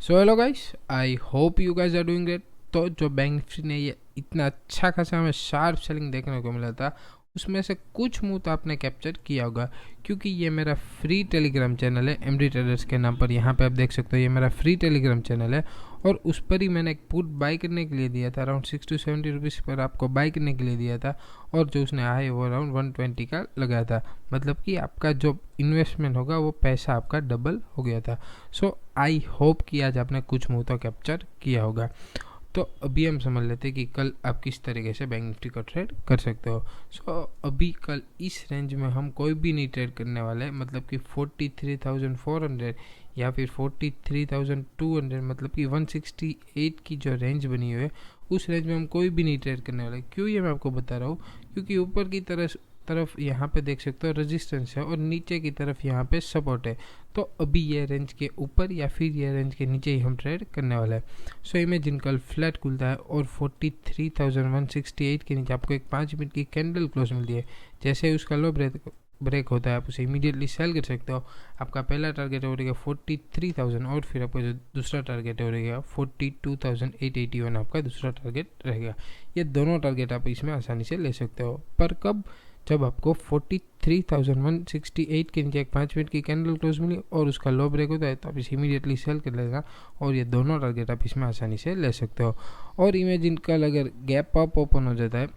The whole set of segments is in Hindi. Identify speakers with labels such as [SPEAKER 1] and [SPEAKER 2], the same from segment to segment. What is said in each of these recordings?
[SPEAKER 1] So hello guys, I hope you guys are doing great. तो जो बैंक निफ्टी ने ये इतना अच्छा खासा हमें शार्प सेलिंग देखने को मिला था, उसमें से कुछ मुंह तो आपने कैप्चर किया होगा, क्योंकि ये मेरा फ्री टेलीग्राम चैनल है एमडी ट्रेडर्स के नाम पर। यहाँ पे आप देख सकते हो ये मेरा फ्री टेलीग्राम चैनल है और उस पर ही मैंने एक पुट बाई करने के लिए दिया था। अराउंड 60 to 70 रुपीज़ पर आपको बाई करने के लिए दिया था और जो उसने आया वो अराउंड 120 का लगाया था। मतलब कि आपका जो इन्वेस्टमेंट होगा वो पैसा आपका डबल हो गया था। सो आई होप कि आज आपने कुछ मुंह तो कैप्चर किया होगा। तो अभी हम समझ लेते हैं कि कल आप किस तरीके से बैंक निफ्टी का ट्रेड कर सकते हो। सो अभी कल इस रेंज में हम कोई भी नहीं ट्रेड करने वाले, मतलब कि 43,400 या फिर 43,200, मतलब कि 168 की जो रेंज बनी हुई है उस रेंज में हम कोई भी नहीं ट्रेड करने वाले। क्यों ये मैं आपको बता रहा हूँ, क्योंकि ऊपर की तरफ यहाँ पे देख सकते हो रेजिस्टेंस है और नीचे की तरफ यहाँ पे सपोर्ट है। तो अभी ये रेंज के ऊपर या फिर ये रेंज के नीचे ही हम ट्रेड करने वाले हैं। सो इमेजिन कल फ्लैट खुलता है और 43,168 के नीचे आपको एक 5 मिनट की कैंडल क्लोज मिलती है। जैसे ही उसका लो ब्रेक होता है आप उसे इमीडिएटली सेल कर सकते हो। आपका पहला टारगेट हो रहेगा 43,000 और फिर आपका जो दूसरा टारगेट हो रहेगा 42,881 आपका दूसरा टारगेट रहेगा। ये दोनों टारगेट आप इसमें आसानी से ले सकते हो। पर कब? जब आपको 43,168 के नीचे एक 5 मिनट की कैंडल क्लोज मिली और उसका लो ब्रेक होता है तो आप इसे इमीडिएटली सेल कर लेगा और ये दोनों टारगेट आप इसमें आसानी से ले सकते हो। और इमेजिन कल अगर गैप अप ओपन हो जाता है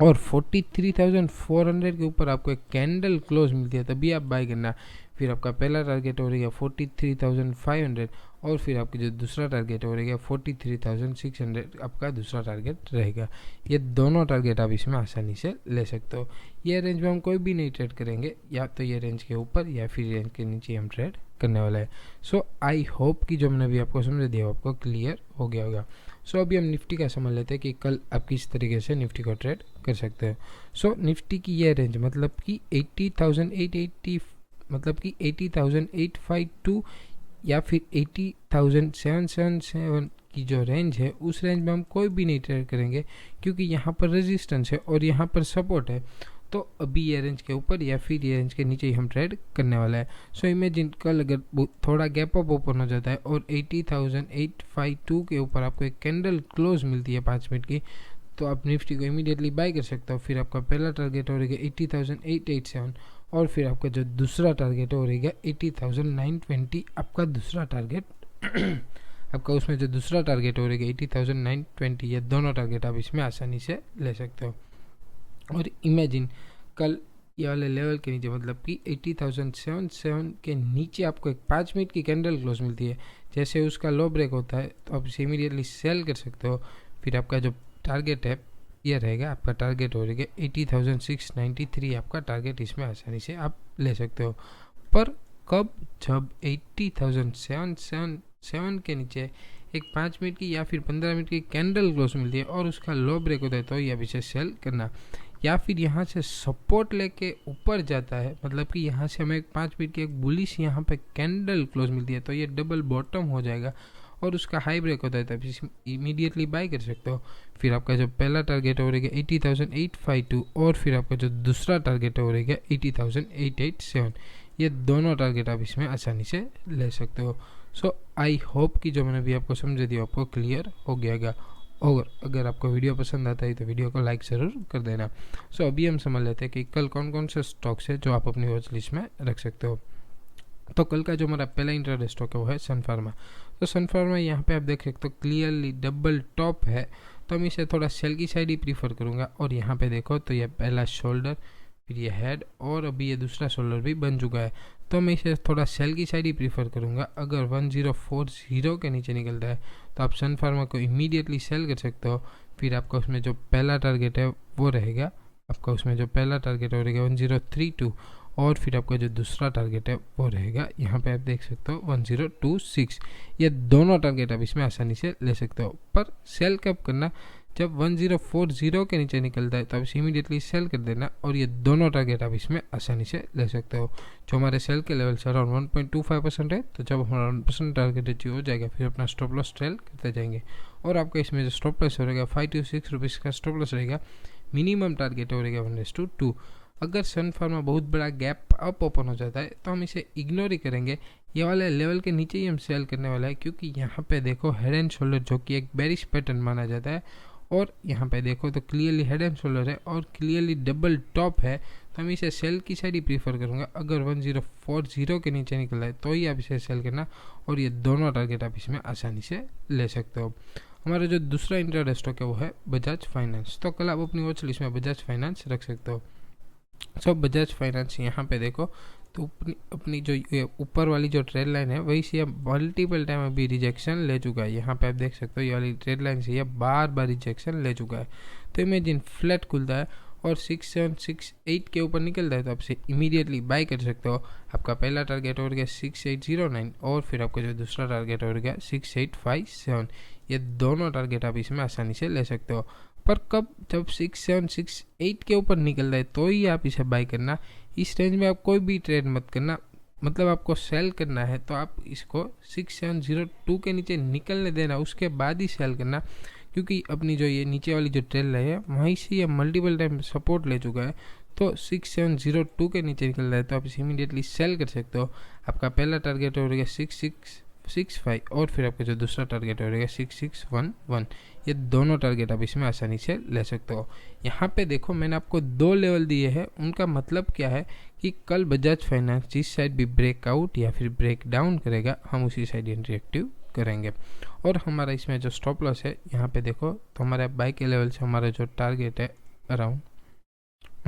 [SPEAKER 1] और 43,400 के ऊपर आपको एक कैंडल क्लोज मिलती है तभी आप बाय करना। फिर आपका पहला टारगेट हो रहेगा 43,500 और फिर आपकी जो दूसरा टारगेट हो रहेगा 43,600 आपका दूसरा टारगेट रहेगा। ये दोनों टारगेट आप इसमें आसानी से ले सकते हो। ये रेंज में हम कोई भी नहीं ट्रेड करेंगे, या तो ये रेंज के ऊपर या फिर रेंज के नीचे हम ट्रेड करने वाला है। सो आई होप कि जो मैंने अभी आपको समझ दिया आपको क्लियर हो गया होगा। सो अभी हम निफ्टी का समझ लेते हैं कि कल आप किस तरीके से निफ्टी को ट्रेड कर सकते हो। सो निफ्टी की यह रेंज मतलब कि 80,880, मतलब कि 80,852 या फिर 80,777 की जो रेंज है उस रेंज में हम कोई भी नहीं ट्रेड करेंगे, क्योंकि यहाँ पर रेजिस्टेंस है और यहाँ पर सपोर्ट है। तो अभी ये रेंज के ऊपर या फिर ये रेंज के नीचे ही हम ट्रेड करने वाला है। सो इमेजिन कल अगर थोड़ा गैप अप ओपन हो जाता है और 80,852 के ऊपर आपको एक कैंडल क्लोज मिलती है 5 मिनट की, तो आप निफ्टी को इमीडिएटली बाय कर सकते हो। फिर आपका पहला टारगेट हो रहेगा 80,887 और फिर आपका जो दूसरा टारगेट हो रहेगा 80,920 आपका दूसरा टारगेट आपका उसमें जो दूसरा टारगेट हो रहेगा 80,920। ये दोनों टारगेट आप इसमें आसानी से ले सकते हो। और इमेजिन कल ये वाले लेवल के नीचे मतलब कि 80,077 के नीचे आपको एक 5 मिनट की कैंडल क्लोज मिलती है। जैसे उसका लो ब्रेक होता है तो आप इसे इमीडिएटली सेल कर सकते हो। फिर आपका जो टारगेट है ये रहेगा, आपका टारगेट हो रहेगा 80,693 आपका टारगेट इसमें आसानी से आप ले सकते हो। पर कब? जब 80,777 के नीचे एक 5 मिनट की या फिर 15 मिनट की कैंडल क्लोज मिलती है और उसका लो ब्रेक होता है तो ये आप इसे सेल करना। या फिर यहाँ से सपोर्ट लेके ऊपर जाता है, मतलब कि यहाँ से हमें एक 5 मिनट की एक बुलिश यहाँ पे कैंडल क्लोज मिलती है तो ये डबल बॉटम हो जाएगा और उसका हाई ब्रेक होता है तब इमीडिएटली बाय कर सकते हो। फिर आपका जो पहला टारगेट हो रहेगा 80,852 और फिर आपका जो दूसरा टारगेट हो रहेगा 80,887। ये दोनों टारगेट आप इसमें आसानी से ले सकते हो। सो आई होप कि जो मैंने भी आपको समझ दिया आपको क्लियर हो गया। और अगर आपको वीडियो पसंद आता है तो वीडियो को लाइक ज़रूर कर देना। सो अभी हम समझ लेते हैं कि कल कौन कौन से स्टॉक्स है जो आप अपनी वॉच लिस्ट में रख सकते हो। तो कल का जो हमारा पहला इंट्राडे स्टॉक है वो है सन फार्मा। तो सन फार्मा यहाँ पे आप देख सकते हो क्लियरली डबल टॉप है, तो मैं इसे थोड़ा सेल की साइड ही प्रीफर करूँगा। और यहाँ पे देखो तो ये पहला शोल्डर, फिर ये हेड और अभी ये दूसरा शोल्डर भी बन चुका है, तो मैं इसे थोड़ा सेल की साइड ही प्रीफर करूँगा। अगर 1040 के नीचे निकलता है तो आप सन फार्मा को इमीडिएटली सेल कर सकते हो। फिर आपका उसमें जो पहला टारगेट है वो रहेगा, आपका उसमें जो पहला टारगेट हो रहेगा 1032 और फिर आपका जो दूसरा टारगेट है वो रहेगा यहाँ पे आप देख सकते हो 1026। ये दोनों टारगेट आप इसमें आसानी से ले सकते हो। पर सेल कब करना? जब 1040 के नीचे निकलता है तो आप इसे इमीडिएटली सेल कर देना और ये दोनों टारगेट आप इसमें आसानी से ले सकते हो। जो हमारे सेल के लेवल से अराउंड 1.25% है, तो जब हमारा 1% टारगेट अचीव हो जाएगा फिर अपना स्टॉप लॉस सेल करते जाएंगे। और आपका इसमें जो स्टॉप लॉस रहेगा 5 to 6 रुपीज़ का स्टॉप लॉस रहेगा। मिनिमम टारगेट हो रहेगा 1:2। अगर सन फार्मा बहुत बड़ा गैप अप ओपन हो जाता है तो हम इसे इग्नोर ही करेंगे, ये वाले लेवल के नीचे ही हम सेल करने वाला है, क्योंकि यहाँ पे देखो हेड एंड शोल्डर जो कि एक बेरिश पैटर्न माना जाता है, और यहाँ पे देखो तो क्लियरली हेड एंड शोल्डर है और क्लियरली डबल टॉप है, तो हम इसे सेल की साइड ही प्रीफर करूँगा। अगर 1040 के नीचे निकल रहा है तो ही आप इसे सेल करना, और ये दोनों टारगेट आप इसमें आसानी से ले सकते हो। हमारा जो दूसरा इंट्राडे स्टॉक है वो है बजाज फाइनेंस। तो कल आप अपनी वॉच लिस्ट में बजाज फाइनेंस रख सकते हो। सो बजाज फाइनेंस यहाँ पे देखो तो अपनी जो ऊपर वाली जो ट्रेड लाइन है वही से मल्टीपल टाइम अभी रिजेक्शन ले चुका है। यहाँ पे आप देख सकते हो ये वाली ट्रेड लाइन से बार बार रिजेक्शन ले चुका है। तो इमेजिन फ्लैट खुलता है और 6768 के ऊपर निकलता है तो आप इसे इमीडिएटली बाय कर सकते हो। आपका पहला टारगेट हो गया 6809 और फिर आपका जो दूसरा टारगेट हो गया 6857। ये दोनों टारगेट आप इसमें आसानी से ले सकते हो। पर कब, जब 6768 के ऊपर निकल रहा है तो ही आप इसे बाय करना। इस रेंज में आप कोई भी ट्रेड मत करना, मतलब आपको सेल करना है तो आप इसको 6702 के नीचे निकलने देना, उसके बाद ही सेल करना, क्योंकि अपनी जो ये नीचे वाली जो ट्रेल है वहीं से ये मल्टीपल टाइम सपोर्ट ले चुका है। तो 6702 के नीचे निकल रहा है तो आप इसे इमीडिएटली सेल कर सकते हो। आपका पहला टारगेट हो गया 6665 और फिर आपका जो दूसरा टारगेट हो गया 6611। ये दोनों टारगेट आप इसमें आसानी से ले सकते हो। यहाँ पे देखो मैंने आपको 2 लेवल दिए हैं, उनका मतलब क्या है कि कल बजाज फाइनेंस जिस साइड भी ब्रेकआउट या फिर ब्रेक डाउन करेगा हम उसी साइड रिएक्टिव करेंगे। और हमारा इसमें जो स्टॉप लॉस है यहाँ पे देखो तो हमारे बाय के लेवल से हमारा जो टारगेट है अराउंड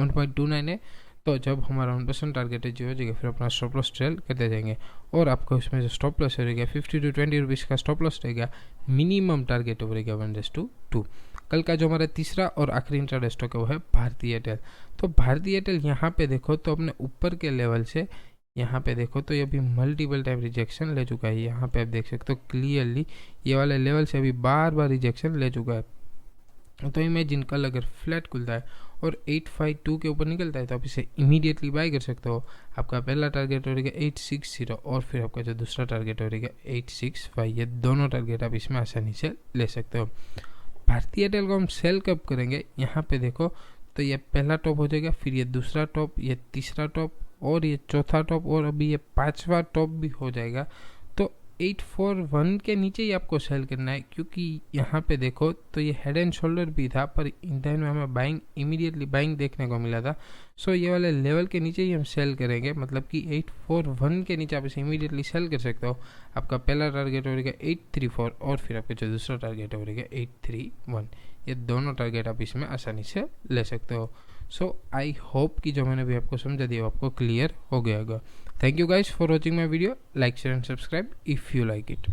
[SPEAKER 1] 1.29 है। तो जब हमारा 1% टारगेट अचीव हो जाएगा फिर अपना स्टॉप लॉस ट्रेल करते जाएंगे, और आपको इसमें जो स्टॉप लॉस रहेगा 50 to 20 रुपीज़ का स्टॉप लॉस रहेगा। मिनिमम टारगेट रहेगा 1:2। कल का जो हमारा तीसरा और आखिरी इंट्राडे स्टॉक है वो है भारतीय एयरटेल। तो भारतीय एयरटेल यहाँ पे देखो तो अपने ऊपर के लेवल से यहाँ पे देखो तो ये अभी मल्टीपल टाइम रिजेक्शन ले चुका है। यहाँ पे आप देख सकते हो क्लियरली ये वाले लेवल से अभी बार बार रिजेक्शन ले चुका है। तो इमेजिन कल अगर फ्लैट खुलता है और 852 के ऊपर निकलता है तो आप इसे इमीडिएटली बाय कर सकते हो। आपका पहला टारगेट हो रहेगा 860 और फिर आपका जो दूसरा टारगेट हो रहेगा 865। ये दोनों टारगेट आप इसमें आसानी से ले सकते हो। भारतीय एयरटेल को हम सेल कब करेंगे, यहाँ पे देखो तो ये पहला टॉप हो जाएगा, फिर ये दूसरा टॉप, ये तीसरा टॉप और ये चौथा टॉप और अभी ये पांचवा टॉप भी हो जाएगा। तो 841 के नीचे ही आपको सेल करना है, क्योंकि यहाँ पे देखो तो ये हेड एंड शोल्डर भी था पर इन टाइम में हमें बाइंग इमीडिएटली बाइंग देखने को मिला था। सो ये वाले लेवल के नीचे ही हम सेल करेंगे, मतलब कि 841 के नीचे आप इसे इमीडिएटली सेल कर सकते हो। आपका पहला टारगेट हो रहेगा 834 और फिर आपका जो दूसरा टारगेट हो रहेगा 831। ये दोनों टारगेट आप इसमें आसानी से ले सकते हो। सो आई होप कि जो मैंने भी आपको समझा दिया आपको क्लियर हो गया होगा। Thank you guys for watching my video. Like share and subscribe if you like it.